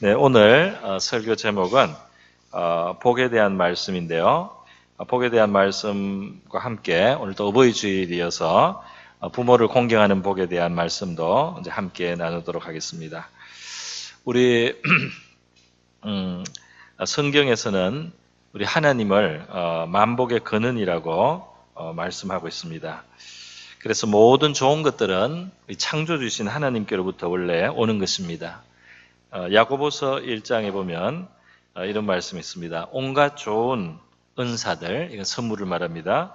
네, 오늘 설교 제목은 복에 대한 말씀인데요. 복에 대한 말씀과 함께 오늘 또 어버이 주일이어서 부모를 공경하는 복에 대한 말씀도 이제 함께 나누도록 하겠습니다. 우리 성경에서는 우리 하나님을 만복의 근원이라고 말씀하고 있습니다. 그래서 모든 좋은 것들은 창조주신 하나님께로부터 원래 오는 것입니다. 야고보서 1장에 보면 이런 말씀이 있습니다. 온갖 좋은 은사들, 이건 선물을 말합니다.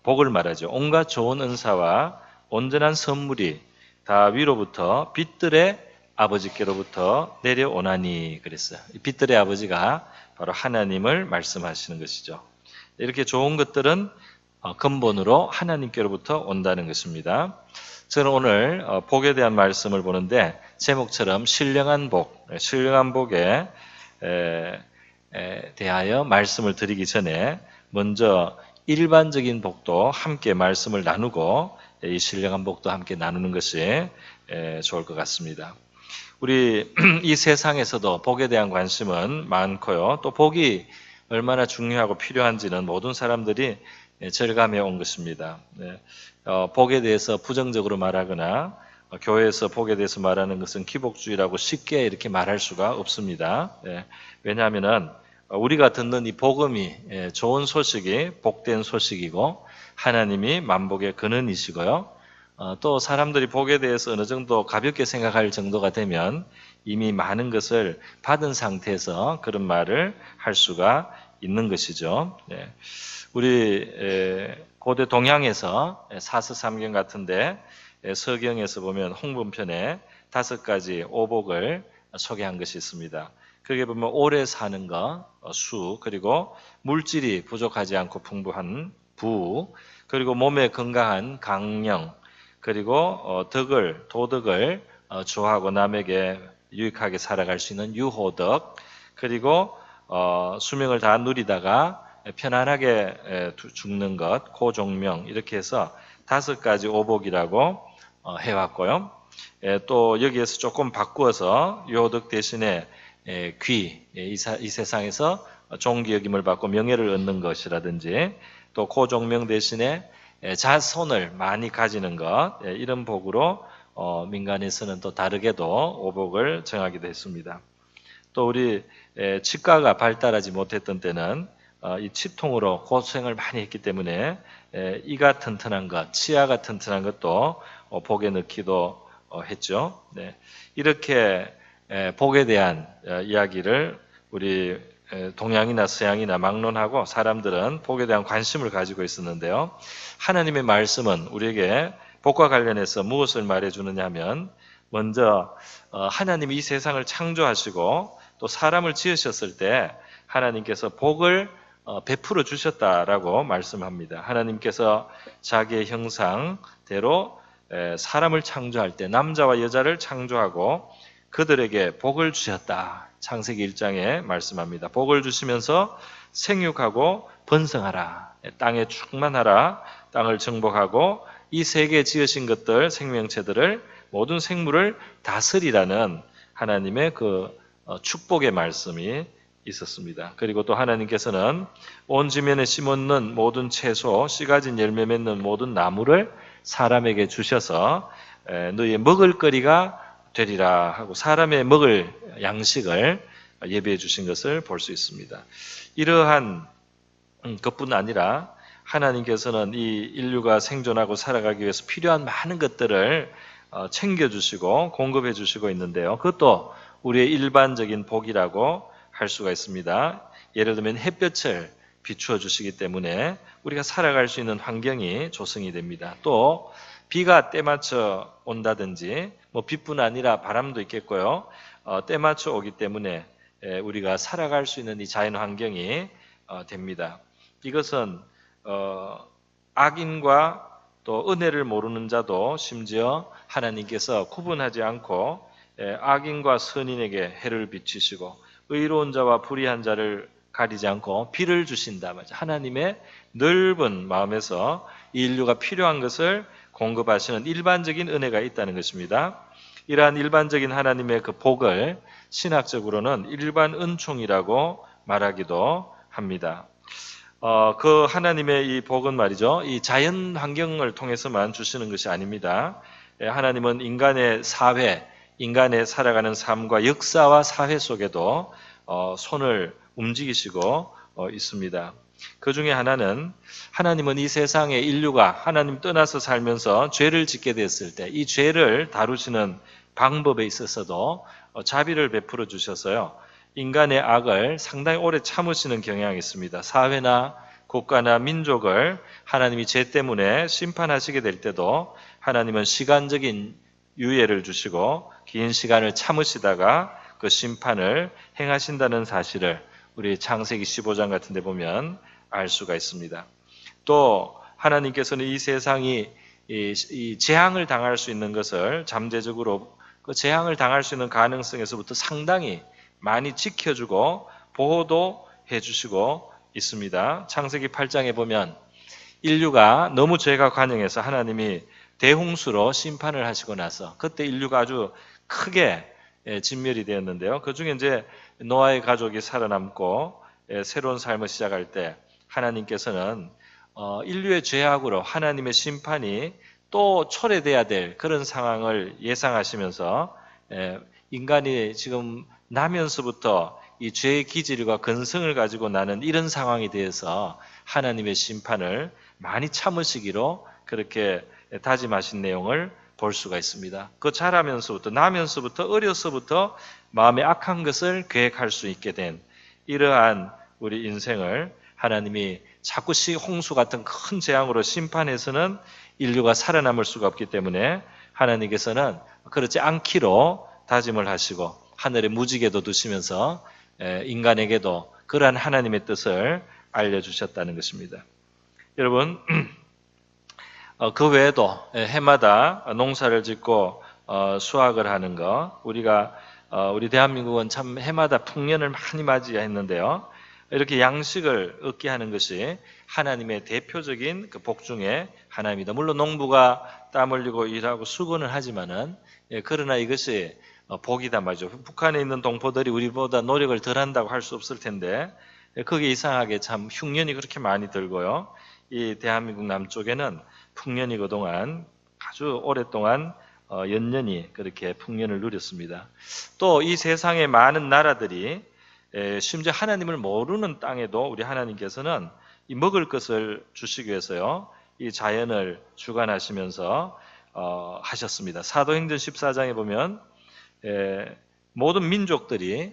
복을 말하죠. 온갖 좋은 은사와 온전한 선물이 다 위로부터 빛들의 아버지께로부터 내려오나니 그랬어요. 빛들의 아버지가 바로 하나님을 말씀하시는 것이죠. 이렇게 좋은 것들은 근본으로 하나님께로부터 온다는 것입니다. 저는 오늘 복에 대한 말씀을 보는데 제목처럼 신령한 복, 신령한 복에 대하여 말씀을 드리기 전에 먼저 일반적인 복도 함께 말씀을 나누고 이 신령한 복도 함께 나누는 것이 좋을 것 같습니다. 우리 이 세상에서도 복에 대한 관심은 많고요. 또 복이 얼마나 중요하고 필요한지는 모든 사람들이 절감해 온 것입니다. 복에 대해서 부정적으로 말하거나 교회에서 복에 대해서 말하는 것은 기복주의라고 쉽게 이렇게 말할 수가 없습니다. 왜냐하면은 우리가 듣는 이 복음이 좋은 소식이 복된 소식이고 하나님이 만복의 근원이시고요. 또 사람들이 복에 대해서 어느 정도 가볍게 생각할 정도가 되면 이미 많은 것을 받은 상태에서 그런 말을 할 수가 있는 것이죠. 우리 고대 동양에서 사서삼경 같은데 서경에서 보면 홍범편에 5가지 오복을 소개한 것이 있습니다. 거기에 보면 오래 사는 것, 수, 그리고 물질이 부족하지 않고 풍부한 부, 그리고 몸에 건강한 강령, 그리고 도덕을 좋아하고 남에게 유익하게 살아갈 수 있는 유호덕, 그리고 수명을 다 누리다가 편안하게 죽는 것, 고종명 이렇게 해서 5가지 오복이라고 해왔고요. 또 여기에서 조금 바꾸어서 유호덕 대신에 이 세상에서 존귀 여김을 받고 명예를 얻는 것이라든지 또 고종명 대신에 자손을 많이 가지는 것 이런 복으로 민간에서는 또 다르게도 오복을 정하기도 했습니다. 또 우리 치과가 발달하지 못했던 때는 이 치통으로 고생을 많이 했기 때문에 이가 튼튼한 것, 치아가 튼튼한 것도 복에 넣기도 했죠. 이렇게 복에 대한 이야기를 우리 동양이나 서양이나 막론하고 사람들은 복에 대한 관심을 가지고 있었는데요. 하나님의 말씀은 우리에게 복과 관련해서 무엇을 말해주느냐 하면 먼저 하나님이 이 세상을 창조하시고 또 사람을 지으셨을 때 하나님께서 복을 베풀어 주셨다라고 말씀합니다. 하나님께서 자기의 형상대로 사람을 창조할 때 남자와 여자를 창조하고 그들에게 복을 주셨다. 창세기 1장에 말씀합니다. 복을 주시면서 생육하고 번성하라. 땅에 충만하라. 땅을 정복하고 이 세계에 지으신 것들, 생명체들을 모든 생물을 다스리라는 하나님의 그 축복의 말씀이 있었습니다. 그리고 또 하나님께서는 온 지면에 심었는 모든 채소, 씨 가진 열매 맺는 모든 나무를 사람에게 주셔서 너희의 먹을거리가 되리라 하고 사람의 먹을 양식을 예비해 주신 것을 볼 수 있습니다. 이러한 것뿐 아니라 하나님께서는 이 인류가 생존하고 살아가기 위해서 필요한 많은 것들을 챙겨주시고 공급해 주시고 있는데요. 그것도 우리의 일반적인 복이라고 할 수가 있습니다. 예를 들면 햇볕을 비추어 주시기 때문에 우리가 살아갈 수 있는 환경이 조성이 됩니다. 또 비가 때맞춰 온다든지 비뿐 아니라 바람도 있겠고요. 때맞춰 오기 때문에 우리가 살아갈 수 있는 이 자연 환경이 됩니다. 이것은 악인과 또 은혜를 모르는 자도 심지어 하나님께서 구분하지 않고 악인과 선인에게 해를 비치시고 의로운 자와 불의한 자를 가리지 않고 비를 주신다. 하나님의 넓은 마음에서 인류가 필요한 것을 공급하시는 일반적인 은혜가 있다는 것입니다. 이러한 일반적인 하나님의 그 복을 신학적으로는 일반 은총이라고 말하기도 합니다. 그 하나님의 이 복은 말이죠. 이 자연 환경을 통해서만 주시는 것이 아닙니다. 하나님은 인간의 사회, 인간의 살아가는 삶과 역사와 사회 속에도 손을 움직이시고 있습니다. 그 중에 하나는 하나님은 이 세상에 인류가 하나님 떠나서 살면서 죄를 짓게 됐을 때 이 죄를 다루시는 방법에 있어서도 자비를 베풀어 주셔서요. 인간의 악을 상당히 오래 참으시는 경향이 있습니다. 사회나 국가나 민족을 하나님이 죄 때문에 심판하시게 될 때도 하나님은 시간적인 유예를 주시고 긴 시간을 참으시다가 그 심판을 행하신다는 사실을 우리 창세기 15장 같은 데 보면 알 수가 있습니다. 또 하나님께서는 이 세상이 이 재앙을 당할 수 있는 것을 잠재적으로 그 재앙을 당할 수 있는 가능성에서부터 상당히 많이 지켜주고 보호도 해주시고 있습니다. 창세기 8장에 보면 인류가 너무 죄가 관영해서 하나님이 대홍수로 심판을 하시고 나서 그때 인류가 아주 크게 진멸이 되었는데요. 그 중에 이제 노아의 가족이 살아남고 새로운 삶을 시작할 때 하나님께서는 인류의 죄악으로 하나님의 심판이 또 초래돼야 될 그런 상황을 예상하시면서 인간이 지금 나면서부터 이 죄의 기질과 근성을 가지고 나는 이런 상황에 대해서 하나님의 심판을 많이 참으시기로 그렇게 다짐하신 내용을 볼 수가 있습니다. 그 자라면서부터 나면서부터 어려서부터 마음에 악한 것을 계획할 수 있게 된 이러한 우리 인생을 하나님이 자꾸 홍수 같은 큰 재앙으로 심판해서는 인류가 살아남을 수가 없기 때문에 하나님께서는 그렇지 않기로 다짐을 하시고 하늘에 무지개도 두시면서 인간에게도 그러한 하나님의 뜻을 알려주셨다는 것입니다. 여러분, 그 외에도 해마다 농사를 짓고 수확을 하는 거, 우리 대한민국은 참 해마다 풍년을 많이 맞이했는데요. 이렇게 양식을 얻게 하는 것이 하나님의 대표적인 그 복 중에 하나입니다. 물론 농부가 땀 흘리고 일하고 수고는 하지만은 그러나 이것이 복이다 말이죠. 북한에 있는 동포들이 우리보다 노력을 덜 한다고 할 수 없을 텐데 그게 이상하게 참 흉년이 그렇게 많이 들고요. 이 대한민국 남쪽에는 풍년이 그동안 아주 오랫동안 연년이 그렇게 풍년을 누렸습니다. 또 이 세상의 많은 나라들이 심지어 하나님을 모르는 땅에도 우리 하나님께서는 이 먹을 것을 주시기 위해서요. 이 자연을 주관하시면서 하셨습니다. 사도행전 14장에 보면 모든 민족들이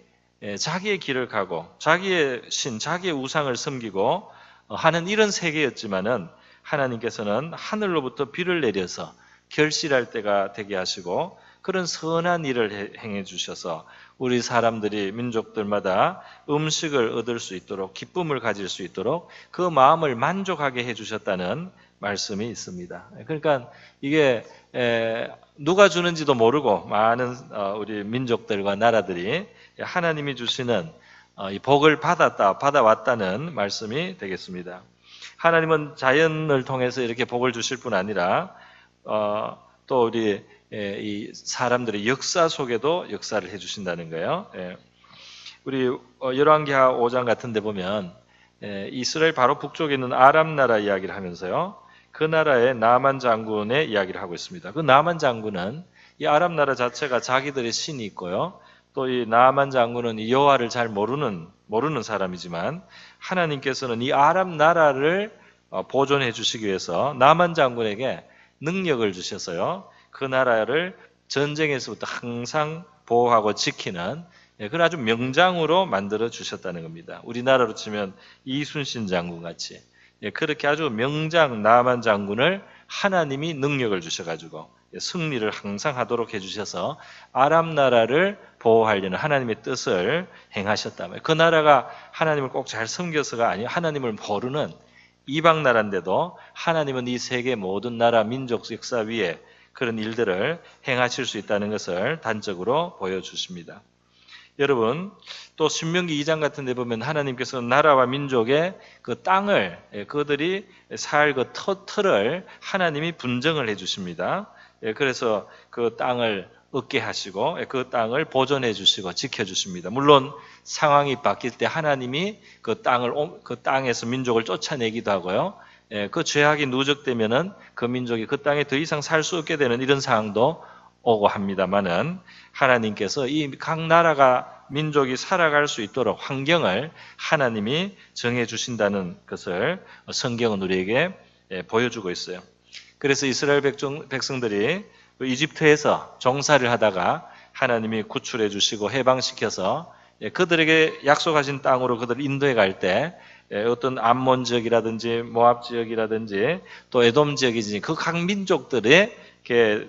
자기의 길을 가고 자기의 신, 자기의 우상을 섬기고 하는 이런 세계였지만은 하나님께서는 하늘로부터 비를 내려서 결실할 때가 되게 하시고 그런 선한 일을 행해 주셔서 우리 사람들이 민족들마다 음식을 얻을 수 있도록 기쁨을 가질 수 있도록 그 마음을 만족하게 해 주셨다는 말씀이 있습니다. 그러니까 이게 누가 주는지도 모르고 많은 우리 민족들과 나라들이 하나님이 주시는 이 복을 받아왔다는 말씀이 되겠습니다. 하나님은 자연을 통해서 이렇게 복을 주실 뿐 아니라 또 우리 이 사람들의 역사 속에도 역사를 해주신다는 거예요. 우리 열왕기하 5장 같은 데 보면 이스라엘 바로 북쪽에 있는 아람 나라 이야기를 하면서요. 그 나라의 나만 장군의 이야기를 하고 있습니다. 그 나만 장군은 이 아람 나라 자체가 자기들의 신이 있고요. 또 이 나만 장군은 이 여호와를 잘 모르는 사람이지만 하나님께서는 이 아람 나라를 보존해 주시기 위해서 나만 장군에게 능력을 주셔서요. 그 나라를 전쟁에서부터 항상 보호하고 지키는 그런 아주 명장으로 만들어 주셨다는 겁니다. 우리나라로 치면 이순신 장군 같이 그렇게 아주 명장 나만 장군을 하나님이 능력을 주셔가지고 승리를 항상 하도록 해주셔서 아람 나라를 보호하려는 하나님의 뜻을 행하셨다면 그 나라가 하나님을 꼭 잘 섬겨서가 아니라 하나님을 모르는 이방 나라인데도 하나님은 이 세계 모든 나라 민족 역사 위에 그런 일들을 행하실 수 있다는 것을 단적으로 보여주십니다. 여러분 또 신명기 2장 같은 데 보면 하나님께서 나라와 민족의 그 땅을 그들이 살 그 틀을 하나님이 분정을 해 주십니다. 그래서 그 땅을 얻게 하시고 그 땅을 보존해 주시고 지켜 주십니다. 물론 상황이 바뀔 때 하나님이 그 땅에서 민족을 쫓아내기도 하고요. 그 죄악이 누적되면은 그 민족이 그 땅에 더 이상 살 수 없게 되는 이런 상황도 오고 합니다만은 하나님께서 이 각 나라가 민족이 살아갈 수 있도록 환경을 하나님이 정해 주신다는 것을 성경은 우리에게 보여주고 있어요. 그래서 이스라엘 백성들이 이집트에서 종살이를 하다가 하나님이 구출해 주시고 해방시켜서 그들에게 약속하신 땅으로 그들을 인도해 갈 때 어떤 암몬 지역이라든지 모압 지역이라든지 또 에돔 지역이지 그 각 민족들의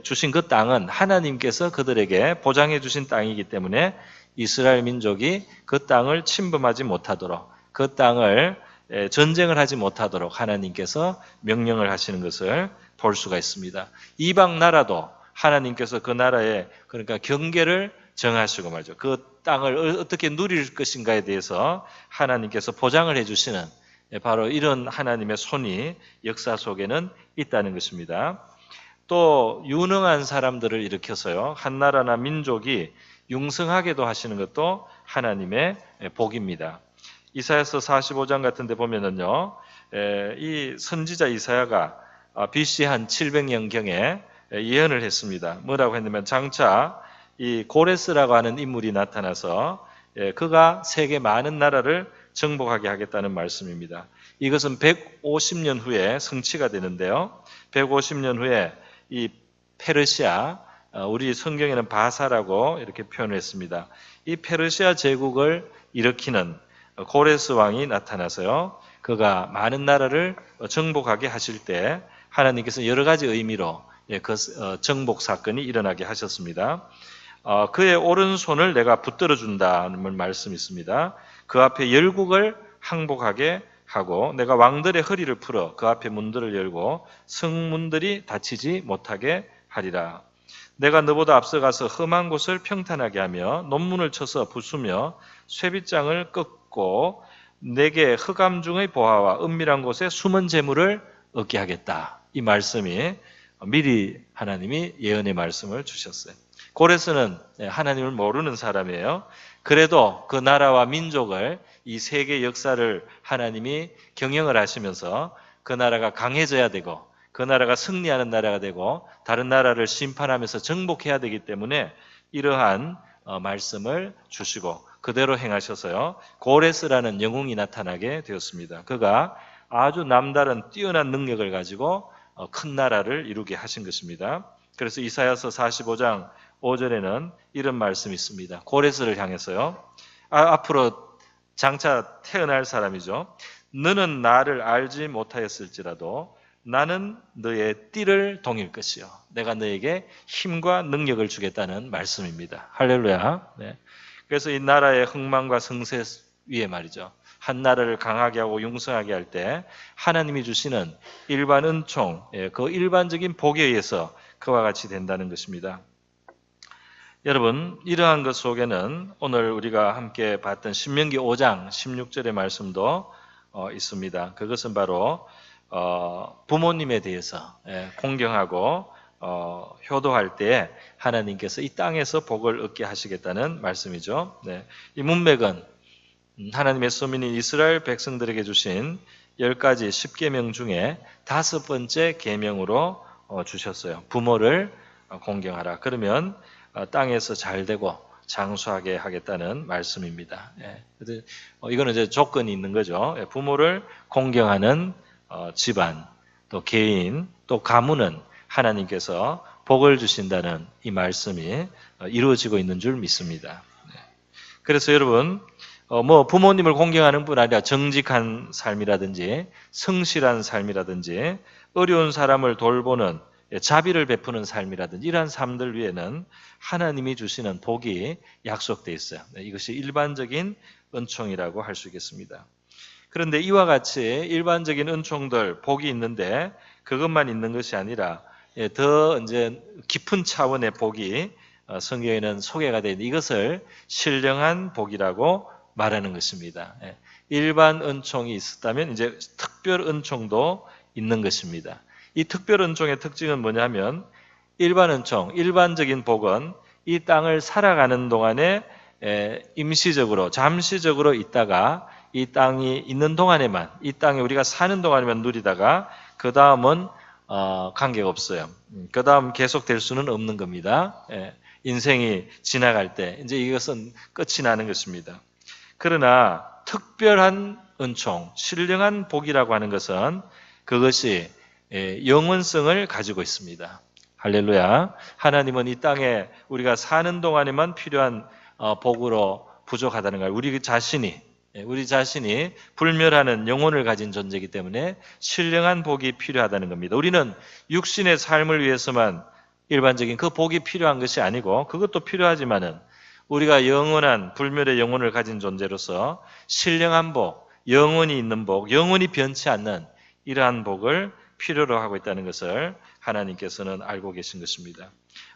주신 그 땅은 하나님께서 그들에게 보장해 주신 땅이기 때문에 이스라엘 민족이 그 땅을 침범하지 못하도록 그 땅을 전쟁을 하지 못하도록 하나님께서 명령을 하시는 것을 볼 수가 있습니다. 이방 나라도 하나님께서 그 나라에 그러니까 경계를 정하시고 말이죠. 그 땅을 어떻게 누릴 것인가에 대해서 하나님께서 보장을 해주시는 바로 이런 하나님의 손이 역사 속에는 있다는 것입니다. 또 유능한 사람들을 일으켜서요. 한 나라나 민족이 융성하게도 하시는 것도 하나님의 복입니다. 이사야서 45장 같은 데 보면은요. 이 선지자 이사야가 BC 한 700년경에 예언을 했습니다. 뭐라고 했냐면 장차 이 고레스라고 하는 인물이 나타나서 그가 세계 많은 나라를 정복하게 하겠다는 말씀입니다. 이것은 150년 후에 성취가 되는데요. 150년 후에 이 페르시아, 우리 성경에는 바사라고 이렇게 표현을 했습니다. 이 페르시아 제국을 일으키는 고레스 왕이 나타나서요. 그가 많은 나라를 정복하게 하실 때 하나님께서 여러 가지 의미로 그 정복 사건이 일어나게 하셨습니다. 그의 오른손을 내가 붙들어 준다는 말씀이 있습니다. 그 앞에 열국을 항복하게 하고 내가 왕들의 허리를 풀어 그 앞에 문들을 열고 성문들이 닫히지 못하게 하리라. 내가 너보다 앞서가서 험한 곳을 평탄하게 하며 논문을 쳐서 부수며 쇠빗장을 꺾고 내게 흑암 중의 보화와 은밀한 곳에 숨은 재물을 얻게 하겠다. 이 말씀이 미리 하나님이 예언의 말씀을 주셨어요. 고레스는 하나님을 모르는 사람이에요. 그래도 그 나라와 민족을 이 세계 역사를 하나님이 경영을 하시면서 그 나라가 강해져야 되고 그 나라가 승리하는 나라가 되고 다른 나라를 심판하면서 정복해야 되기 때문에 이러한 말씀을 주시고 그대로 행하셔서요. 고레스라는 영웅이 나타나게 되었습니다. 그가 아주 남다른 뛰어난 능력을 가지고 큰 나라를 이루게 하신 것입니다. 그래서 이사야서 45장 5절에는 이런 말씀이 있습니다. 고레스를 향해서요. 앞으로 장차 태어날 사람이죠. 너는 나를 알지 못하였을지라도 나는 너의 띠를 동일 것이요. 내가 너에게 힘과 능력을 주겠다는 말씀입니다. 할렐루야. 네. 그래서 이 나라의 흥망과 성쇠 위에 말이죠. 한 나라를 강하게 하고 융성하게 할 때 하나님이 주시는 일반 은총, 그 일반적인 복에 의해서 그와 같이 된다는 것입니다. 여러분, 이러한 것 속에는 오늘 우리가 함께 봤던 신명기 5장 16절의 말씀도 있습니다. 그것은 바로 부모님에 대해서 공경하고 효도할 때 하나님께서 이 땅에서 복을 얻게 하시겠다는 말씀이죠. 네. 이 문맥은 하나님의 소민인 이스라엘 백성들에게 주신 10가지 10계명 중에 5번째 계명으로 주셨어요. 부모를 공경하라. 그러면 땅에서 잘 되고 장수하게 하겠다는 말씀입니다. 이거는 이제 조건이 있는 거죠. 부모를 공경하는 집안, 또 개인, 또 가문은 하나님께서 복을 주신다는 이 말씀이 이루어지고 있는 줄 믿습니다. 그래서 여러분, 부모님을 공경하는 뿐 아니라 정직한 삶이라든지 성실한 삶이라든지 어려운 사람을 돌보는 자비를 베푸는 삶이라든지 이러한 삶들 위에는 하나님이 주시는 복이 약속되어 있어요. 이것이 일반적인 은총이라고 할 수 있겠습니다. 그런데 이와 같이 일반적인 은총들, 복이 있는데 그것만 있는 것이 아니라 더 이제 깊은 차원의 복이 성경에는 소개가 되어 있는 이것을 신령한 복이라고 말하는 것입니다. 일반 은총이 있었다면 이제 특별 은총도 있는 것입니다. 이 특별 은총의 특징은 뭐냐면 일반 은총, 일반적인 복은 이 땅을 살아가는 동안에 임시적으로 잠시적으로 있다가 이 땅이 있는 동안에만, 이 땅에 우리가 사는 동안에만 누리다가 그 다음은 관계가 없어요. 그 다음 계속될 수는 없는 겁니다. 인생이 지나갈 때 이제 이것은 끝이 나는 것입니다. 그러나 특별한 은총, 신령한 복이라고 하는 것은 그것이 영원성을 가지고 있습니다. 할렐루야. 하나님은 이 땅에 우리가 사는 동안에만 필요한 복으로 부족하다는 걸 우리 자신이 불멸하는 영혼을 가진 존재이기 때문에 신령한 복이 필요하다는 겁니다. 우리는 육신의 삶을 위해서만 일반적인 그 복이 필요한 것이 아니고 그것도 필요하지만은 우리가 영원한 불멸의 영혼을 가진 존재로서 신령한 복, 영원히 있는 복, 영원히 변치 않는 이러한 복을 필요로 하고 있다는 것을 하나님께서는 알고 계신 것입니다.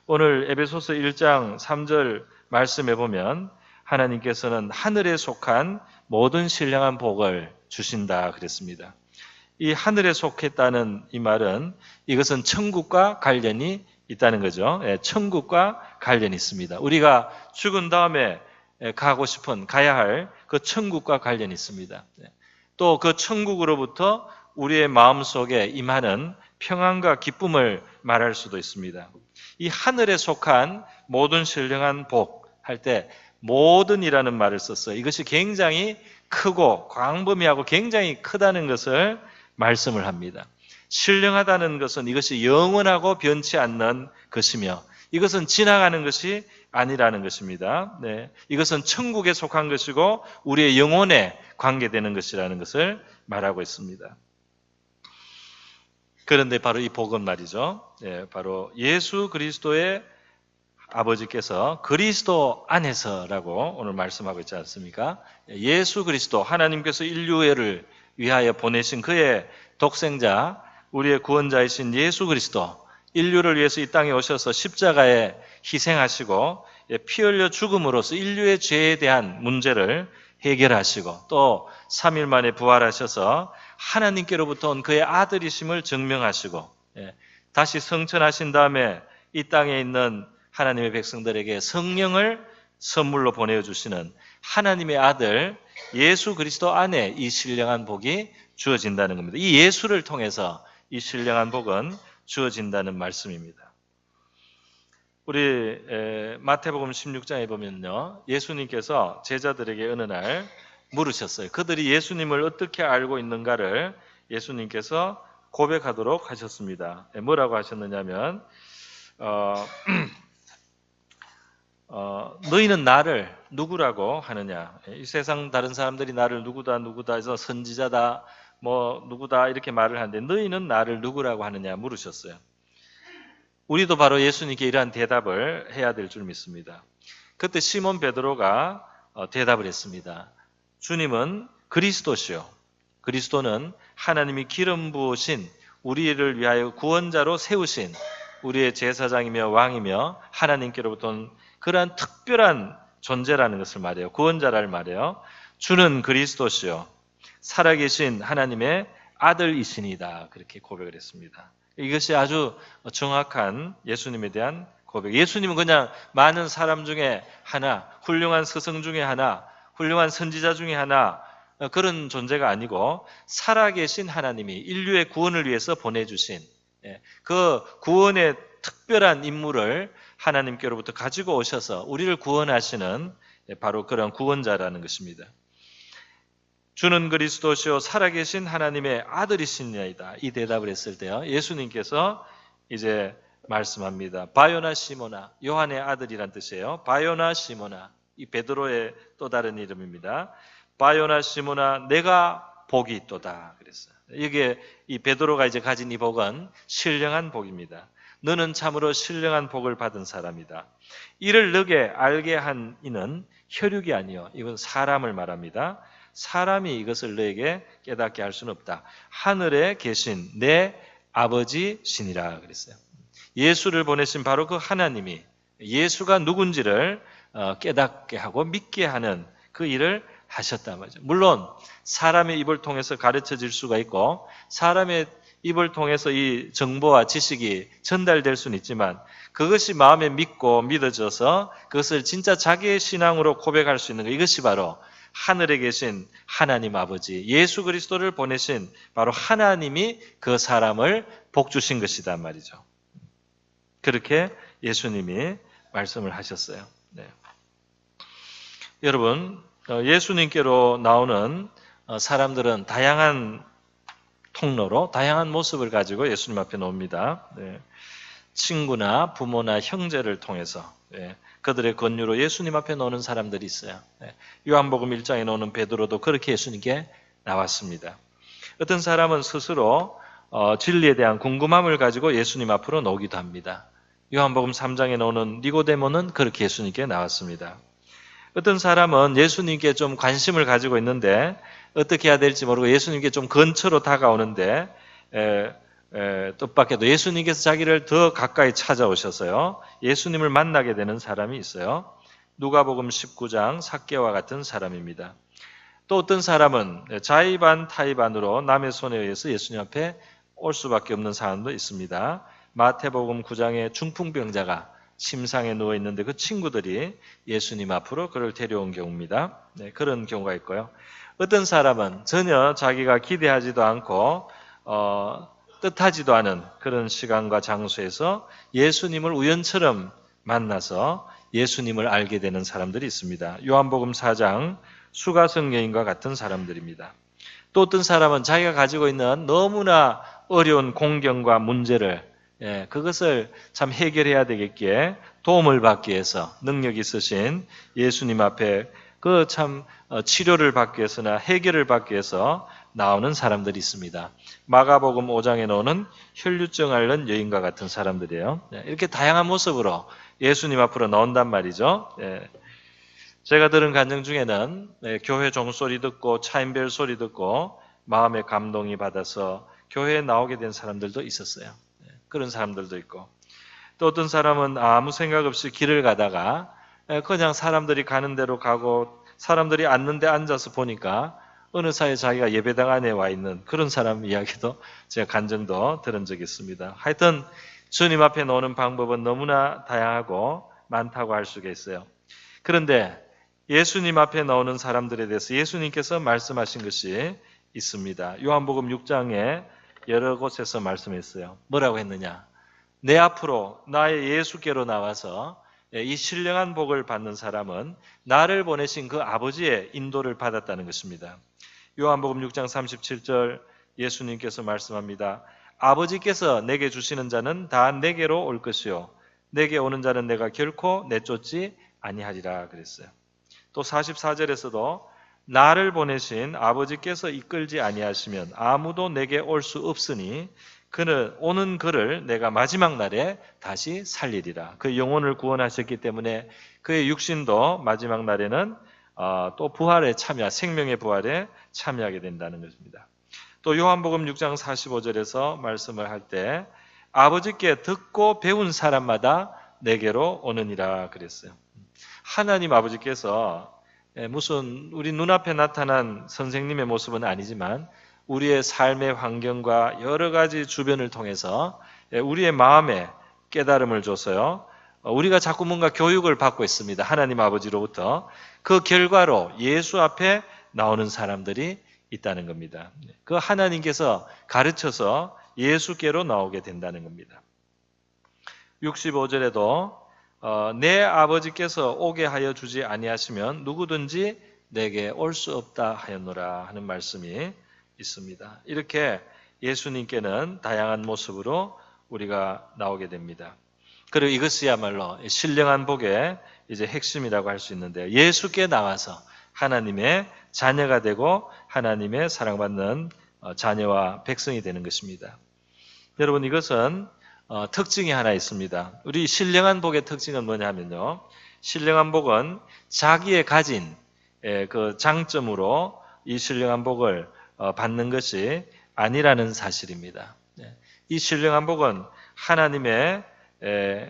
오늘 에베소서 1장 3절 말씀해 보면 하나님께서는 하늘에 속한 모든 신령한 복을 주신다 그랬습니다. 이 하늘에 속했다는 이 말은 이것은 천국과 관련이 있다는 거죠. 천국과 관련이 있습니다. 우리가 죽은 다음에 가야 할 그 천국과 관련이 있습니다. 또 그 천국으로부터 우리의 마음속에 임하는 평안과 기쁨을 말할 수도 있습니다. 이 하늘에 속한 모든 신령한 복 할 때 모든이라는 말을 썼어요. 이것이 굉장히 크고 광범위하고 굉장히 크다는 것을 말씀을 합니다. 신령하다는 것은 이것이 영원하고 변치 않는 것이며 이것은 지나가는 것이 아니라는 것입니다. 이것은 천국에 속한 것이고 우리의 영혼에 관계되는 것이라는 것을 말하고 있습니다. 그런데 바로 이 복은 말이죠. 바로 예수 그리스도의 아버지께서 그리스도 안에서라고 오늘 말씀하고 있지 않습니까? 예수 그리스도, 하나님께서 인류를 위하여 보내신 그의 독생자, 우리의 구원자이신 예수 그리스도, 인류를 위해서 이 땅에 오셔서 십자가에 희생하시고 피 흘려 죽음으로써 인류의 죄에 대한 문제를 해결하시고 또 3일 만에 부활하셔서 하나님께로부터 온 그의 아들이심을 증명하시고 다시 성천하신 다음에 이 땅에 있는 하나님의 백성들에게 성령을 선물로 보내주시는 하나님의 아들 예수 그리스도 안에 이 신령한 복이 주어진다는 겁니다. 이 예수를 통해서 이 신령한 복은 주어진다는 말씀입니다. 우리 마태복음 16장에 보면요, 예수님께서 제자들에게 어느 날 물으셨어요. 그들이 예수님을 어떻게 알고 있는가를 예수님께서 고백하도록 하셨습니다. 뭐라고 하셨느냐면 너희는 나를 누구라고 하느냐? 이 세상 다른 사람들이 나를 누구다 해서 선지자다 누구다 이렇게 말을 하는데 너희는 나를 누구라고 하느냐 물으셨어요. 우리도 바로 예수님께 이러한 대답을 해야 될 줄 믿습니다. 그때 시몬 베드로가 대답을 했습니다. 주님은 그리스도시요. 그리스도는 하나님이 기름 부으신 우리를 위하여 구원자로 세우신 우리의 제사장이며 왕이며 하나님께로부터 온 그러한 특별한 존재라는 것을 말해요. 구원자라는 말이에요. 주는 그리스도시요. 살아계신 하나님의 아들이시니다. 그렇게 고백을 했습니다. 이것이 아주 정확한 예수님에 대한 고백. 예수님은 그냥 많은 사람 중에 하나, 훌륭한 스승 중에 하나, 훌륭한 선지자 중에 하나 그런 존재가 아니고 살아계신 하나님이 인류의 구원을 위해서 보내주신 그 구원의 특별한 임무를 하나님께로부터 가지고 오셔서 우리를 구원하시는 바로 그런 구원자라는 것입니다. 주는 그리스도시요 살아계신 하나님의 아들이시니이다. 이 대답을 했을 때요, 예수님께서 이제 말씀합니다. 바요나 시모나, 요한의 아들이란 뜻이에요. 바요나 시모나, 이 베드로의 또 다른 이름입니다. 바요나 시모나, 내가 복이 있도다 그랬어요. 이게 이 베드로가 이제 가진 이 복은 신령한 복입니다. 너는 참으로 신령한 복을 받은 사람이다. 이를 너게 알게 한 이는 혈육이 아니요, 이건 사람을 말합니다. 사람이 이것을 너에게 깨닫게 할 수는 없다. 하늘에 계신 내 아버지시니라 그랬어요. 예수를 보내신 바로 그 하나님이 예수가 누군지를 깨닫게 하고 믿게 하는 그 일을 하셨단 말이죠. 물론 사람의 입을 통해서 가르쳐질 수가 있고 사람의 입을 통해서 이 정보와 지식이 전달될 수는 있지만 그것이 마음에 믿고 믿어져서 그것을 진짜 자기의 신앙으로 고백할 수 있는 것, 이것이 바로 하늘에 계신 하나님 아버지, 예수 그리스도를 보내신 바로 하나님이 그 사람을 복주신 것이단 말이죠. 그렇게 예수님이 말씀을 하셨어요. 네. 여러분, 예수님께로 나오는 사람들은 다양한 통로로 다양한 모습을 가지고 예수님 앞에 나옵니다. 네. 친구나 부모나 형제를 통해서 그들의 권유로 예수님 앞에 나오는 사람들이 있어요. 요한복음 1장에 나오는 베드로도 그렇게 예수님께 나왔습니다. 어떤 사람은 스스로 진리에 대한 궁금함을 가지고 예수님 앞으로 나오기도 합니다. 요한복음 3장에 나오는 니고데모는 그렇게 예수님께 나왔습니다. 어떤 사람은 예수님께 좀 관심을 가지고 있는데 어떻게 해야 될지 모르고 예수님께 좀 근처로 다가오는데 뜻밖에도 예수님께서 자기를 더 가까이 찾아오셔서요, 예수님을 만나게 되는 사람이 있어요. 누가복음 19장 삭개와 같은 사람입니다. 또 어떤 사람은 자의반 타의반으로 남의 손에 의해서 예수님 앞에 올 수밖에 없는 사람도 있습니다. 마태복음 9장의 중풍병자가 침상에 누워있는데 그 친구들이 예수님 앞으로 그를 데려온 경우입니다. 그런 경우가 있고요. 어떤 사람은 전혀 자기가 기대하지도 않고 뜻하지도 않은 그런 시간과 장소에서 예수님을 우연처럼 만나서 예수님을 알게 되는 사람들이 있습니다. 요한복음 4장 수가성 여인과 같은 사람들입니다. 또 어떤 사람은 자기가 가지고 있는 너무나 어려운 공경과 문제를 그것을 참 해결해야 되겠기에 도움을 받기 위해서 능력 있으신 예수님 앞에 그 참 치료를 받기 위해서나 해결을 받기 위해서 나오는 사람들이 있습니다. 마가복음 5장에 나오는 혈류증 앓는 여인과 같은 사람들이에요. 이렇게 다양한 모습으로 예수님 앞으로 나온단 말이죠. 제가 들은 간증 중에는 교회 종소리 듣고 차인벨 소리 듣고 마음의 감동이 받아서 교회에 나오게 된 사람들도 있었어요. 그런 사람들도 있고, 또 어떤 사람은 아무 생각 없이 길을 가다가 그냥 사람들이 가는 대로 가고 사람들이 앉는 데 앉아서 보니까 어느 사이에 자기가 예배당 안에 와 있는 그런 사람 이야기도 제가 간증도 들은 적이 있습니다. 하여튼 주님 앞에 나오는 방법은 너무나 다양하고 많다고 할 수가 있어요. 그런데 예수님 앞에 나오는 사람들에 대해서 예수님께서 말씀하신 것이 있습니다. 요한복음 6장에 여러 곳에서 말씀했어요. 뭐라고 했느냐? 내 앞으로 나의 예수께로 나와서 이 신령한 복을 받는 사람은 나를 보내신 그 아버지의 인도를 받았다는 것입니다. 요한복음 6장 37절 예수님께서 말씀합니다. 아버지께서 내게 주시는 자는 다 내게로 올 것이요 내게 오는 자는 내가 결코 내쫓지 아니하리라 그랬어요. 또 44절에서도 나를 보내신 아버지께서 이끌지 아니하시면 아무도 내게 올 수 없으니 그는 오는 그를 내가 마지막 날에 다시 살리리라. 그 영혼을 구원하셨기 때문에 그의 육신도 마지막 날에는 또 부활에 생명의 부활에 참여하게 된다는 것입니다. 또 요한복음 6장 45절에서 말씀을 할 때 아버지께 듣고 배운 사람마다 내게로 오느니라 그랬어요. 하나님 아버지께서 무슨 우리 눈앞에 나타난 선생님의 모습은 아니지만 우리의 삶의 환경과 여러 가지 주변을 통해서 우리의 마음에 깨달음을 줘서요, 우리가 자꾸 뭔가 교육을 받고 있습니다. 하나님 아버지로부터. 그 결과로 예수 앞에 나오는 사람들이 있다는 겁니다. 그 하나님께서 가르쳐서 예수께로 나오게 된다는 겁니다. 65절에도 내 아버지께서 오게 하여 주지 아니하시면 누구든지 내게 올 수 없다 하였노라 하는 말씀이 있습니다. 이렇게 예수님께는 다양한 모습으로 우리가 나오게 됩니다. 그리고 이것이야말로 신령한 복의 이제 핵심이라고 할 수 있는데요. 예수께 나와서 하나님의 자녀가 되고 하나님의 사랑받는 자녀와 백성이 되는 것입니다. 여러분, 이것은 특징이 하나 있습니다. 우리 신령한 복의 특징은 뭐냐면요. 신령한 복은 자기의 가진 그 장점으로 이 신령한 복을 받는 것이 아니라는 사실입니다. 이 신령한 복은 하나님의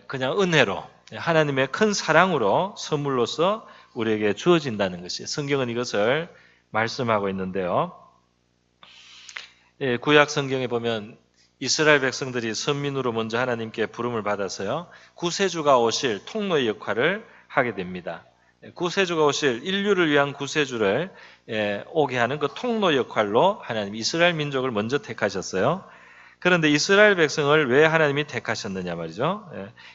그냥 은혜로, 하나님의 큰 사랑으로 선물로서 우리에게 주어진다는 것이 성경은 이것을 말씀하고 있는데요. 구약 성경에 보면 이스라엘 백성들이 선민으로 먼저 하나님께 부름을 받아서요, 구세주가 오실 통로의 역할을 하게 됩니다. 구세주가 오실 인류를 위한 구세주를 오게 하는 그 통로 역할로 하나님 이스라엘 민족을 먼저 택하셨어요. 그런데 이스라엘 백성을 왜 하나님이 택하셨느냐 말이죠.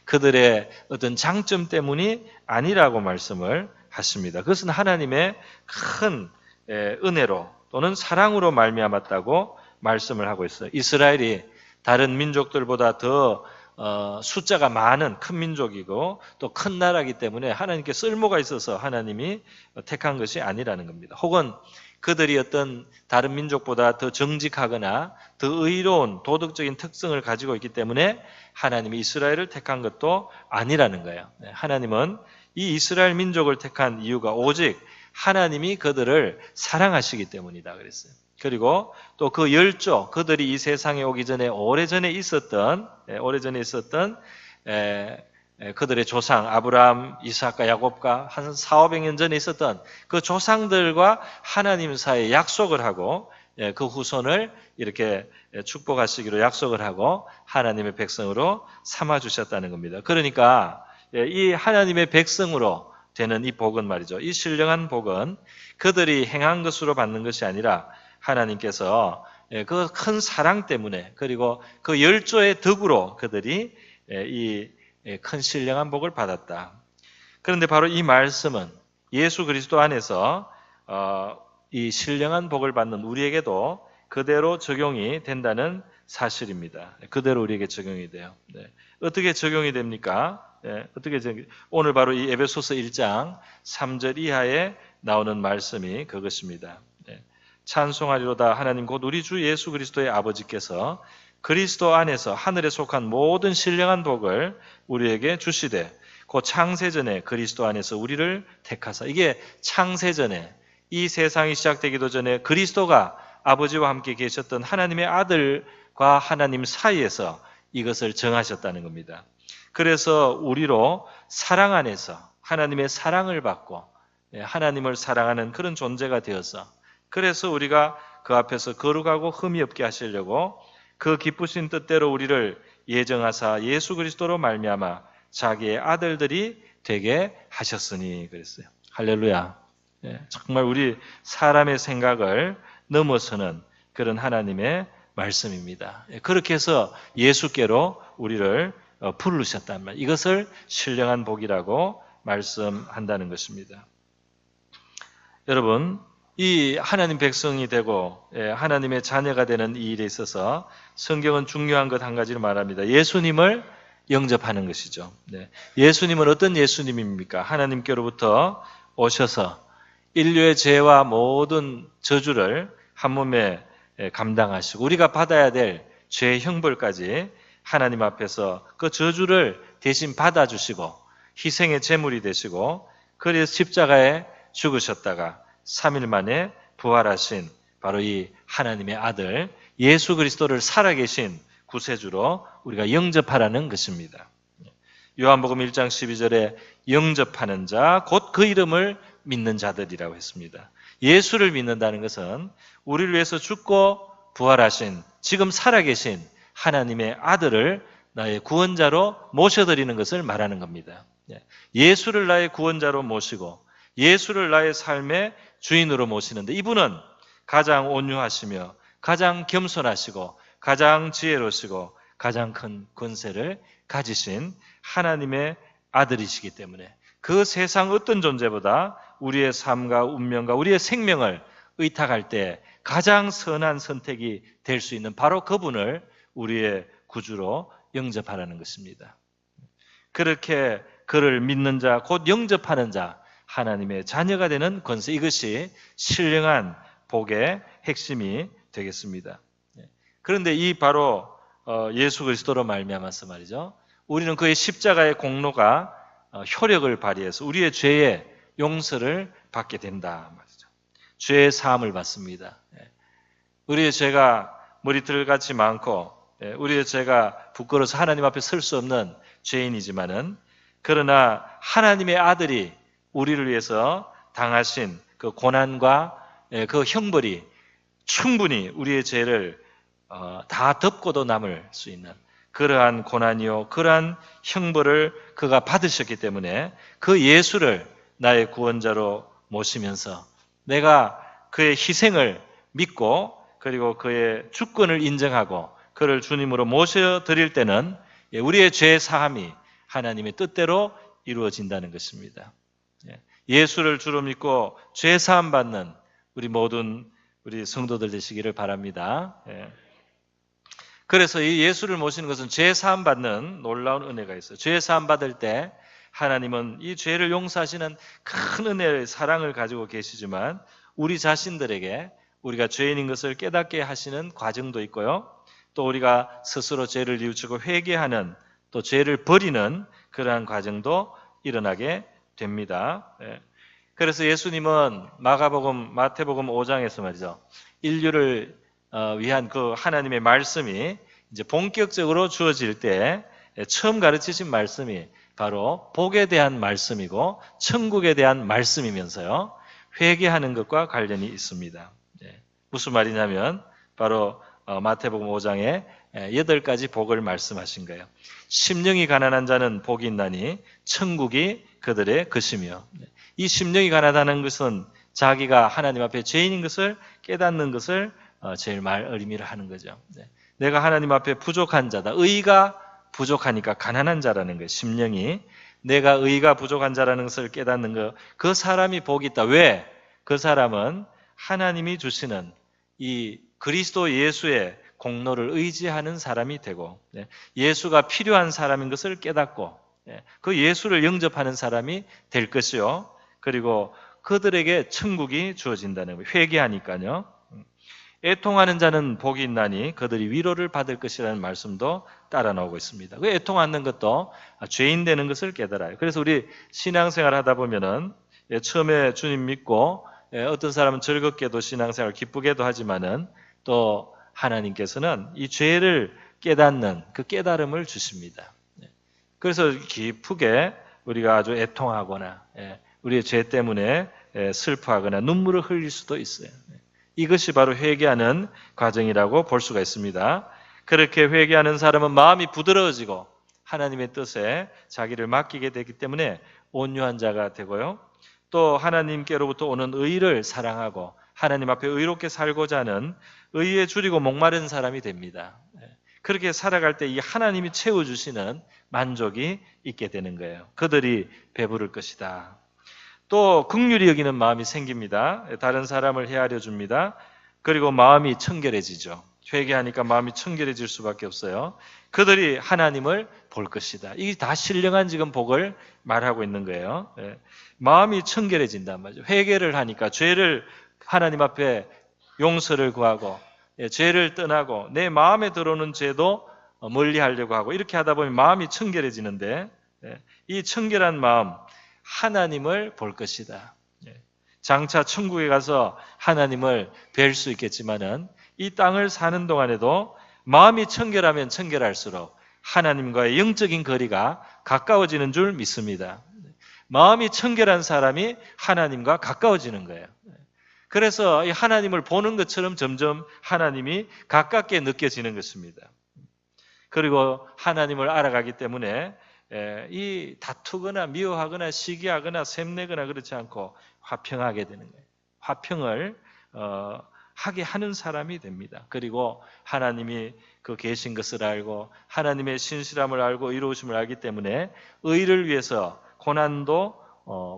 그들의 어떤 장점 때문이 아니라고 말씀을 하십니다. 그것은 하나님의 큰 은혜로 또는 사랑으로 말미암았다고 말씀을 하고 있어요. 이스라엘이 다른 민족들보다 더 숫자가 많은 큰 민족이고 또 큰 나라이기 때문에 하나님께 쓸모가 있어서 하나님이 택한 것이 아니라는 겁니다. 혹은 그들이 어떤 다른 민족보다 더 정직하거나 더 의로운 도덕적인 특성을 가지고 있기 때문에 하나님이 이스라엘을 택한 것도 아니라는 거예요. 하나님은 이 이스라엘 민족을 택한 이유가 오직 하나님이 그들을 사랑하시기 때문이다 그랬어요. 그리고 또 그 열조, 그들이 이 세상에 오기 전에 오래전에 있었던 그들의 조상 아브라함, 이삭과 야곱과 한 400~500년 전에 있었던 그 조상들과 하나님 사이에 약속을 하고 그 후손을 이렇게 축복하시기로 약속을 하고 하나님의 백성으로 삼아 주셨다는 겁니다. 그러니까 이 하나님의 백성으로 되는 이 복은 말이죠. 이 신령한 복은 그들이 행한 것으로 받는 것이 아니라 하나님께서 그 큰 사랑 때문에 그리고 그 열조의 덕으로 그들이 이 큰 신령한 복을 받았다. 그런데 바로 이 말씀은 예수 그리스도 안에서 이 신령한 복을 받는 우리에게도 그대로 적용이 된다는 사실입니다. 그대로 우리에게 적용이 돼요. 어떻게 적용이 됩니까? 오늘 바로 이 에베소서 1장 3절 이하에 나오는 말씀이 그것입니다. 찬송하리로다 하나님 곧 우리 주 예수 그리스도의 아버지께서 그리스도 안에서 하늘에 속한 모든 신령한 복을 우리에게 주시되 곧 창세전에 그리스도 안에서 우리를 택하사. 이게 창세전에 이 세상이 시작되기도 전에 그리스도가 아버지와 함께 계셨던 하나님의 아들과 하나님 사이에서 이것을 정하셨다는 겁니다. 그래서 우리로 사랑 안에서 하나님의 사랑을 받고 하나님을 사랑하는 그런 존재가 되어서 그래서 우리가 그 앞에서 거룩하고 흠이 없게 하시려고 그 기쁘신 뜻대로 우리를 예정하사 예수 그리스도로 말미암아 자기의 아들들이 되게 하셨으니 그랬어요. 할렐루야. 정말 우리 사람의 생각을 넘어서는 그런 하나님의 말씀입니다. 그렇게 해서 예수께로 우리를 부르셨단 말이에요. 이것을 신령한 복이라고 말씀한다는 것입니다. 여러분, 이 하나님 백성이 되고 하나님의 자녀가 되는 이 일에 있어서 성경은 중요한 것 한 가지를 말합니다. 예수님을 영접하는 것이죠. 예수님은 어떤 예수님입니까? 하나님께로부터 오셔서 인류의 죄와 모든 저주를 한 몸에 감당하시고 우리가 받아야 될 죄의 형벌까지 하나님 앞에서 그 저주를 대신 받아주시고 희생의 제물이 되시고 그래서 십자가에 죽으셨다가 3일 만에 부활하신 바로 이 하나님의 아들 예수 그리스도를 살아계신 구세주로 우리가 영접하라는 것입니다. 요한복음 1장 12절에 영접하는 자 곧 그 이름을 믿는 자들이라고 했습니다. 예수를 믿는다는 것은 우리를 위해서 죽고 부활하신 지금 살아계신 하나님의 아들을 나의 구원자로 모셔드리는 것을 말하는 겁니다. 예수를 나의 구원자로 모시고 예수를 나의 삶의 주인으로 모시는데 이분은 가장 온유하시며 가장 겸손하시고 가장 지혜로우시고 가장 큰 권세를 가지신 하나님의 아들이시기 때문에 그 세상 어떤 존재보다 우리의 삶과 운명과 우리의 생명을 의탁할 때 가장 선한 선택이 될 수 있는 바로 그분을 우리의 구주로 영접하라는 것입니다. 그렇게 그를 믿는 자, 곧 영접하는 자, 하나님의 자녀가 되는 권세, 이것이 신령한 복의 핵심이 되겠습니다. 그런데 이 바로 예수 그리스도로 말미암아서 말이죠. 우리는 그의 십자가의 공로가 효력을 발휘해서 우리의 죄의 용서를 받게 된다 말이죠. 죄의 사함을 받습니다. 우리의 죄가 머리털같이 많고 우리의 죄가 부끄러워서 하나님 앞에 설 수 없는 죄인이지만은 그러나 하나님의 아들이 우리를 위해서 당하신 그 고난과 그 형벌이 충분히 우리의 죄를 다 덮고도 남을 수 있는 그러한 고난이요, 그러한 형벌을 그가 받으셨기 때문에 그 예수를 나의 구원자로 모시면서 내가 그의 희생을 믿고 그리고 그의 주권을 인정하고 그를 주님으로 모셔드릴 때는 우리의 죄 사함이 하나님의 뜻대로 이루어진다는 것입니다. 예수를 주로 믿고 죄 사함 받는 우리 모든 우리 성도들 되시기를 바랍니다. 그래서 이 예수를 모시는 것은 죄 사함 받는 놀라운 은혜가 있어요. 죄 사함 받을 때 하나님은 이 죄를 용서하시는 큰 은혜의 사랑을 가지고 계시지만 우리 자신들에게 우리가 죄인인 것을 깨닫게 하시는 과정도 있고요. 또 우리가 스스로 죄를 뉘우치고 회개하는 또 죄를 버리는 그러한 과정도 일어나게 됩니다. 그래서 예수님은 마가복음, 마태복음 5장에서 말이죠. 인류를 위한 그 하나님의 말씀이 이제 본격적으로 주어질 때 처음 가르치신 말씀이 바로 복에 대한 말씀이고 천국에 대한 말씀이면서요. 회개하는 것과 관련이 있습니다. 무슨 말이냐면 바로 마태복음 5장에 8가지 복을 말씀하신 거예요. 심령이 가난한 자는 복이 있나니 천국이 그들의 것이며, 이 심령이 가난하다는 것은 자기가 하나님 앞에 죄인인 것을 깨닫는 것을 제일 의미를 하는 거죠. 내가 하나님 앞에 부족한 자다. 의가 부족하니까 가난한 자라는 거예요. 심령이. 내가 의가 부족한 자라는 것을 깨닫는 것. 그 사람이 복이 있다. 왜? 그 사람은 하나님이 주시는 이 그리스도 예수의 공로를 의지하는 사람이 되고 예수가 필요한 사람인 것을 깨닫고 그 예수를 영접하는 사람이 될 것이요. 그리고 그들에게 천국이 주어진다는 거예요. 회개하니까요. 애통하는 자는 복이 있나니 그들이 위로를 받을 것이라는 말씀도 따라 나오고 있습니다. 그 애통하는 것도 죄인 되는 것을 깨달아요. 그래서 우리 신앙생활 하다 보면은 처음에 주님 믿고 어떤 사람은 즐겁게도 신앙생활 기쁘게도 하지만은 또 하나님께서는 이 죄를 깨닫는 그 깨달음을 주십니다. 그래서 기쁘게 우리가 아주 애통하거나 우리의 죄 때문에 슬퍼하거나 눈물을 흘릴 수도 있어요. 이것이 바로 회개하는 과정이라고 볼 수가 있습니다. 그렇게 회개하는 사람은 마음이 부드러워지고 하나님의 뜻에 자기를 맡기게 되기 때문에 온유한 자가 되고요. 또 하나님께로부터 오는 의를 사랑하고 하나님 앞에 의롭게 살고자 하는 의에 줄이고 목마른 사람이 됩니다. 그렇게 살아갈 때 이 하나님이 채워주시는 만족이 있게 되는 거예요. 그들이 배부를 것이다. 또 긍휼히 여기는 마음이 생깁니다. 다른 사람을 헤아려 줍니다. 그리고 마음이 청결해지죠. 회개하니까 마음이 청결해질 수밖에 없어요. 그들이 하나님을 볼 것이다. 이게 다 신령한 지금 복을 말하고 있는 거예요. 마음이 청결해진단 말이죠. 회개를 하니까 죄를 하나님 앞에 용서를 구하고 죄를 떠나고 내 마음에 들어오는 죄도 멀리 하려고 하고 이렇게 하다 보면 마음이 청결해지는데 이 청결한 마음 하나님을 볼 것이다. 장차 천국에 가서 하나님을 뵐 수 있겠지만은 이 땅을 사는 동안에도 마음이 청결하면 청결할수록 하나님과의 영적인 거리가 가까워지는 줄 믿습니다. 마음이 청결한 사람이 하나님과 가까워지는 거예요. 그래서 이 하나님을 보는 것처럼 점점 하나님이 가깝게 느껴지는 것입니다. 그리고 하나님을 알아가기 때문에 이 다투거나 미워하거나 시기하거나 샘내거나 그렇지 않고 화평하게 되는 거예요. 화평을 하게 하는 사람이 됩니다. 그리고 하나님이 그 계신 것을 알고 하나님의 신실함을 알고 이루어심을 알기 때문에 의를 위해서 고난도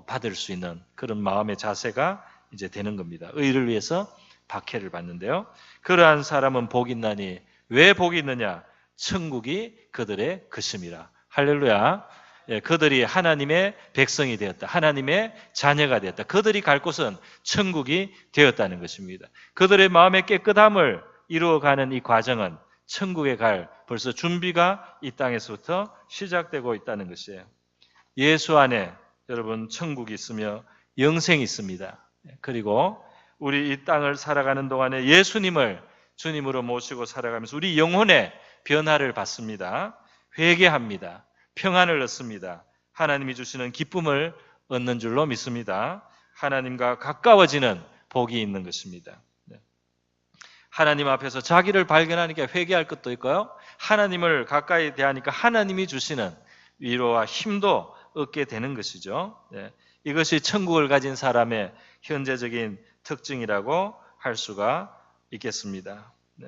받을 수 있는 그런 마음의 자세가 이제 되는 겁니다. 의를 위해서 박해를 받는데요. 그러한 사람은 복이 있나니 왜 복이 있느냐? 천국이 그들의 것임이라. 할렐루야. 그들이 하나님의 백성이 되었다. 하나님의 자녀가 되었다. 그들이 갈 곳은 천국이 되었다는 것입니다. 그들의 마음의 깨끗함을 이루어가는 이 과정은 천국에 갈 벌써 준비가 이 땅에서부터 시작되고 있다는 것이에요. 예수 안에 여러분 천국이 있으며 영생이 있습니다. 그리고 우리 이 땅을 살아가는 동안에 예수님을 주님으로 모시고 살아가면서 우리 영혼의 변화를 받습니다. 회개합니다. 평안을 얻습니다. 하나님이 주시는 기쁨을 얻는 줄로 믿습니다. 하나님과 가까워지는 복이 있는 것입니다. 하나님 앞에서 자기를 발견하니까 회개할 것도 있고요. 하나님을 가까이 대하니까 하나님이 주시는 위로와 힘도 얻게 되는 것이죠. 네. 이것이 천국을 가진 사람의 현재적인 특징이라고 할 수가 있겠습니다. 네.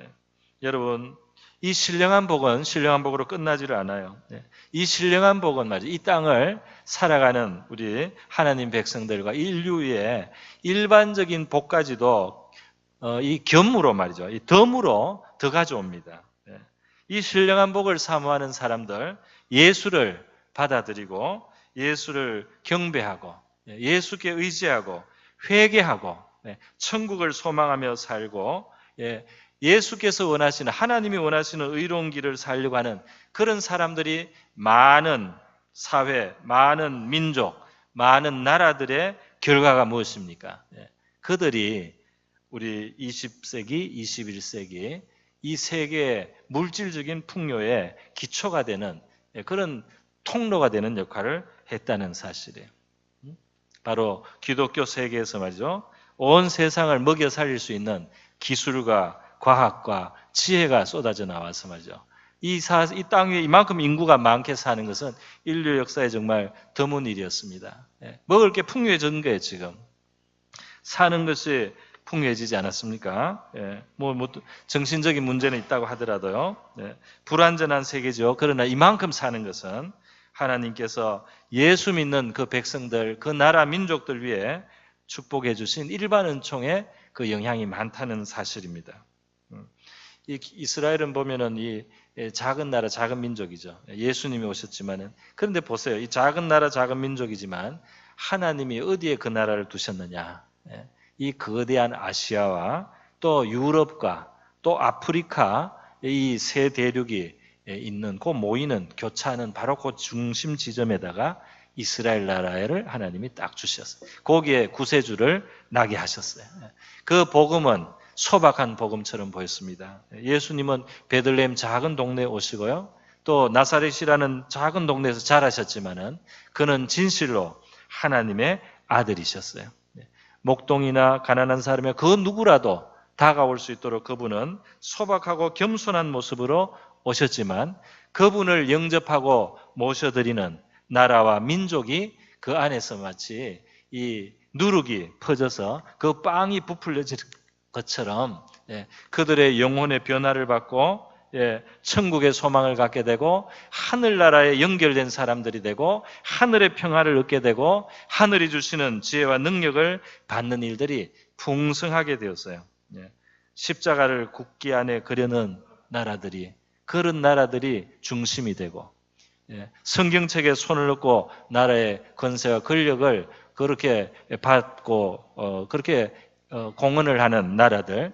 여러분, 이 신령한 복은 신령한 복으로 끝나지를 않아요. 네. 이 신령한 복은 말이죠. 이 땅을 살아가는 우리 하나님 백성들과 인류의 일반적인 복까지도 이 겸으로 말이죠. 이 덤으로 더 가져옵니다. 네. 이 신령한 복을 사모하는 사람들, 예수를 받아들이고 예수를 경배하고 예수께 의지하고 회개하고 천국을 소망하며 살고 예수께서 원하시는, 하나님이 원하시는 의로운 길을 살려고 하는 그런 사람들이 많은 사회, 많은 민족, 많은 나라들의 결과가 무엇입니까? 그들이 우리 20세기, 21세기 이 세계의 물질적인 풍요의 기초가 되는 그런 통로가 되는 역할을 했다는 사실이에요. 바로 기독교 세계에서 말이죠. 온 세상을 먹여 살릴 수 있는 기술과 과학과 지혜가 쏟아져 나와서 말이죠. 이 땅 위에 이만큼 인구가 많게 사는 것은 인류 역사에 정말 드문 일이었습니다. 먹을 게 풍요해진 거예요, 지금. 사는 것이 풍요해지지 않았습니까? 정신적인 문제는 있다고 하더라도요. 불완전한 세계죠. 그러나 이만큼 사는 것은 하나님께서 예수 믿는 그 백성들, 그 나라 민족들 위해 축복해 주신 일반 은총의 그 영향이 많다는 사실입니다. 이 이스라엘은 보면은 이 작은 나라, 작은 민족이죠. 예수님이 오셨지만은, 그런데 보세요. 이 작은 나라, 작은 민족이지만 하나님이 어디에 그 나라를 두셨느냐? 이 거대한 아시아와 또 유럽과 또 아프리카 이 세 대륙이 있는 그 모이는 교차하는 바로 그 중심 지점에다가 이스라엘 나라를 하나님이 딱 주셨어요. 거기에 구세주를 나게 하셨어요. 그 복음은 소박한 복음처럼 보였습니다. 예수님은 베들레헴 작은 동네에 오시고요. 또 나사렛이라는 작은 동네에서 자라셨지만은 그는 진실로 하나님의 아들이셨어요. 목동이나 가난한 사람이 그 누구라도 다가올 수 있도록 그분은 소박하고 겸손한 모습으로 오셨지만 그분을 영접하고 모셔드리는 나라와 민족이 그 안에서 마치 이 누룩이 퍼져서 그 빵이 부풀려질 것처럼 그들의 영혼의 변화를 받고 천국의 소망을 갖게 되고 하늘나라에 연결된 사람들이 되고 하늘의 평화를 얻게 되고 하늘이 주시는 지혜와 능력을 받는 일들이 풍성하게 되었어요. 십자가를 국기 안에 그려놓은 나라들이, 그런 나라들이 중심이 되고 성경책에 손을 넣고 나라의 권세와 권력을 그렇게 받고 그렇게 공헌을 하는 나라들,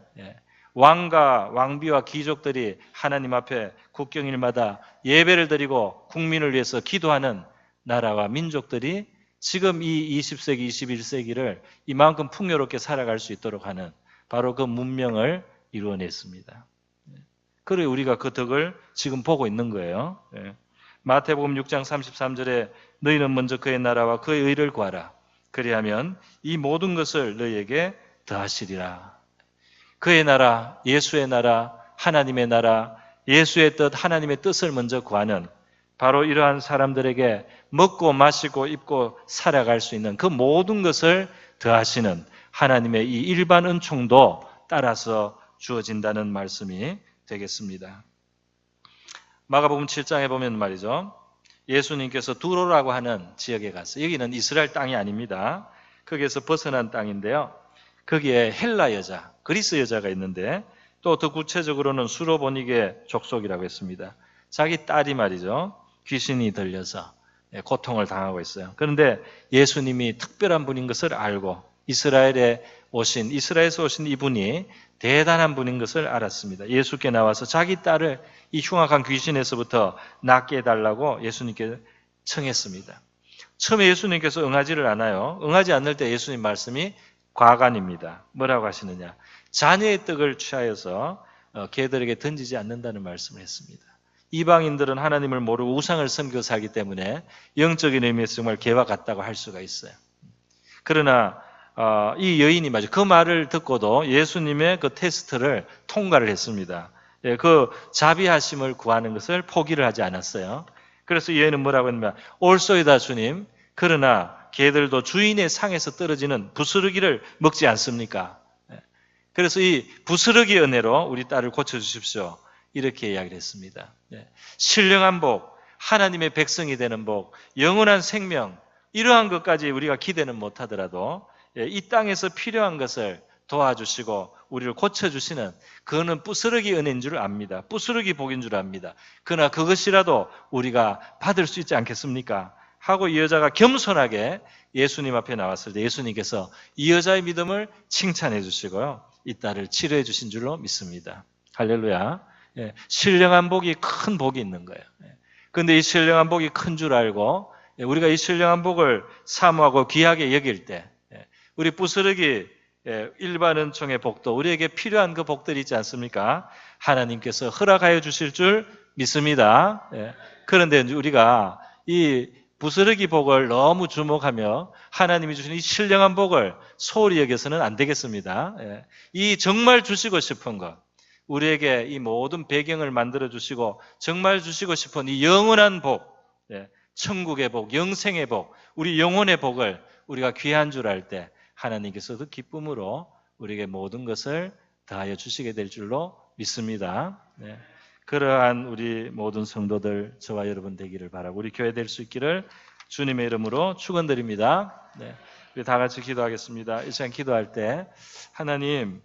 왕과 왕비와 귀족들이 하나님 앞에 국경일마다 예배를 드리고 국민을 위해서 기도하는 나라와 민족들이 지금 이 20세기, 21세기를 이만큼 풍요롭게 살아갈 수 있도록 하는 바로 그 문명을 이루어냈습니다. 그래 우리가 그 덕을 지금 보고 있는 거예요. 마태복음 6장 33절에 너희는 먼저 그의 나라와 그의 의를 구하라. 그리하면 이 모든 것을 너희에게 더하시리라. 그의 나라, 예수의 나라, 하나님의 나라, 예수의 뜻, 하나님의 뜻을 먼저 구하는 바로 이러한 사람들에게 먹고 마시고 입고 살아갈 수 있는 그 모든 것을 더하시는 하나님의 이 일반 은총도 따라서 주어진다는 말씀이 되겠습니다. 마가복음 7장에 보면 말이죠. 예수님께서 두로라고 하는 지역에 갔어요. 여기는 이스라엘 땅이 아닙니다. 거기에서 벗어난 땅인데요. 거기에 헬라 여자, 그리스 여자가 있는데 또 더 구체적으로는 수로보니게 족속이라고 했습니다. 자기 딸이 말이죠. 귀신이 들려서 고통을 당하고 있어요. 그런데 예수님이 특별한 분인 것을 알고 이스라에서 오신 이분이 대단한 분인 것을 알았습니다. 예수께 나와서 자기 딸을 이 흉악한 귀신에서부터 낫게 해달라고 예수님께 청했습니다. 처음에 예수님께서 응하지를 않아요. 응하지 않을 때 예수님 말씀이 과간입니다. 뭐라고 하시느냐? 자녀의 떡을 취하여서 개들에게 던지지 않는다는 말씀을 했습니다. 이방인들은 하나님을 모르고 우상을 섬겨 살기 때문에 영적인 의미에서 정말 개와 같다고 할 수가 있어요. 그러나 이 여인이 맞아요. 그 말을 듣고도 예수님의 그 테스트를 통과를 했습니다. 예, 그 자비하심을 구하는 것을 포기를 하지 않았어요. 그래서 이 여인은 뭐라고 했냐면 옳소이다 주님, 그러나 개들도 주인의 상에서 떨어지는 부스러기를 먹지 않습니까? 예, 그래서 이 부스러기 은혜로 우리 딸을 고쳐주십시오. 이렇게 이야기를 했습니다. 예, 신령한 복, 하나님의 백성이 되는 복, 영원한 생명, 이러한 것까지 우리가 기대는 못하더라도 이 땅에서 필요한 것을 도와주시고 우리를 고쳐주시는, 그거는 부스러기 은혜인 줄 압니다. 부스러기 복인 줄 압니다. 그러나 그것이라도 우리가 받을 수 있지 않겠습니까? 하고 이 여자가 겸손하게 예수님 앞에 나왔을 때 예수님께서 이 여자의 믿음을 칭찬해 주시고요, 이 딸을 치료해 주신 줄로 믿습니다. 할렐루야. 예, 신령한 복이 큰 복이 있는 거예요. 그런데 이 신령한 복이 큰 줄 알고 우리가 이 신령한 복을 사모하고 귀하게 여길 때 우리 부스러기 일반 은총의 복도, 우리에게 필요한 그 복들이 있지 않습니까? 하나님께서 허락하여 주실 줄 믿습니다. 그런데 우리가 이 부스러기 복을 너무 주목하며 하나님이 주신 이 신령한 복을 소홀히 여겨서는 안 되겠습니다. 이 정말 주시고 싶은 것, 우리에게 이 모든 배경을 만들어 주시고 정말 주시고 싶은 이 영원한 복, 천국의 복, 영생의 복, 우리 영혼의 복을 우리가 귀한 줄 알 때 하나님께서 그 기쁨으로 우리에게 모든 것을 다하여 주시게 될 줄로 믿습니다. 그러한 우리 모든 성도들, 저와 여러분 되기를 바라고 우리 교회 될 수 있기를 주님의 이름으로 축원드립니다. 우리 다 같이 기도하겠습니다. 이 시간 기도할 때 하나님,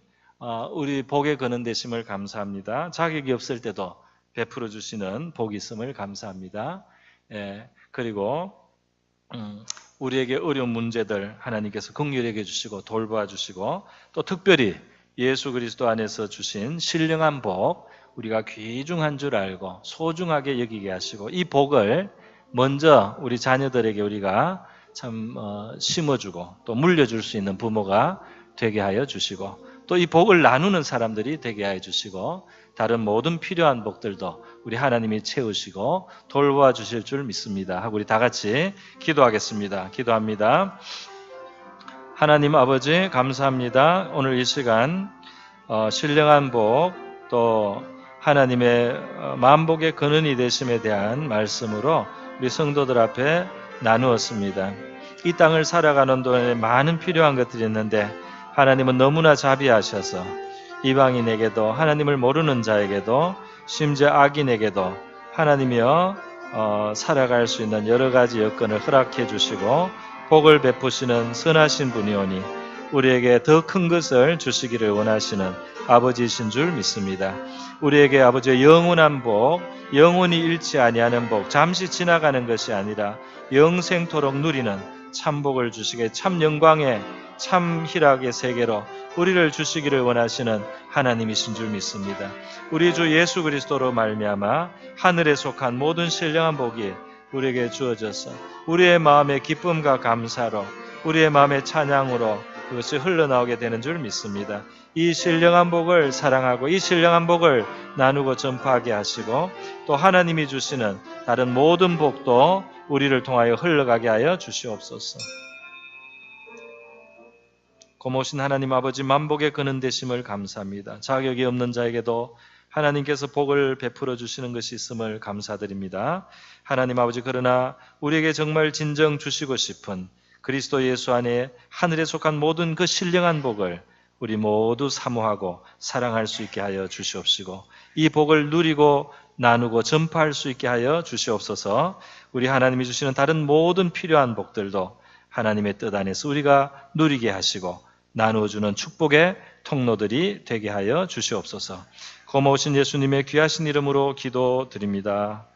우리 복의 근원 되심을 감사합니다. 자격이 없을 때도 베풀어 주시는 복이 있음을 감사합니다. 그리고 우리에게 어려운 문제들 하나님께서 긍휼히 주시고 돌보아 주시고, 또 특별히 예수 그리스도 안에서 주신 신령한 복, 우리가 귀중한 줄 알고 소중하게 여기게 하시고, 이 복을 먼저 우리 자녀들에게 우리가 참 심어주고 또 물려줄 수 있는 부모가 되게 하여 주시고, 또 이 복을 나누는 사람들이 되게 하여 주시고, 다른 모든 필요한 복들도 우리 하나님이 채우시고 돌보아 주실 줄 믿습니다 하고 우리 다 같이 기도하겠습니다. 기도합니다. 하나님 아버지, 감사합니다. 오늘 이 시간 신령한 복, 또 하나님의 만복의 근원이 되심에 대한 말씀으로 우리 성도들 앞에 나누었습니다. 이 땅을 살아가는 동안에 많은 필요한 것들이 있는데 하나님은 너무나 자비하셔서 이방인에게도, 하나님을 모르는 자에게도, 심지어 악인에게도 하나님이여 살아갈 수 있는 여러 가지 여건을 허락해 주시고 복을 베푸시는 선하신 분이오니 우리에게 더 큰 것을 주시기를 원하시는 아버지이신 줄 믿습니다. 우리에게 아버지의 영원한 복, 영원히 잃지 아니하는 복, 잠시 지나가는 것이 아니라 영생토록 누리는 참복을 주시게, 참 영광의 참 희락의 세계로 우리를 주시기를 원하시는 하나님이신 줄 믿습니다. 우리 주 예수 그리스도로 말미암아 하늘에 속한 모든 신령한 복이 우리에게 주어져서 우리의 마음의 기쁨과 감사로, 우리의 마음의 찬양으로 그것이 흘러나오게 되는 줄 믿습니다. 이 신령한 복을 사랑하고 이 신령한 복을 나누고 전파하게 하시고, 또 하나님이 주시는 다른 모든 복도 우리를 통하여 흘러가게 하여 주시옵소서. 고모신 하나님 아버지, 만복의 근원 되심을 감사합니다. 자격이 없는 자에게도 하나님께서 복을 베풀어 주시는 것이 있음을 감사드립니다. 하나님 아버지, 그러나 우리에게 정말 진정 주시고 싶은 그리스도 예수 안에 하늘에 속한 모든 그 신령한 복을 우리 모두 사모하고 사랑할 수 있게 하여 주시옵시고, 이 복을 누리고 나누고 전파할 수 있게 하여 주시옵소서. 우리 하나님이 주시는 다른 모든 필요한 복들도 하나님의 뜻 안에서 우리가 누리게 하시고 나누어주는 축복의 통로들이 되게 하여 주시옵소서. 고마우신 예수님의 귀하신 이름으로 기도드립니다.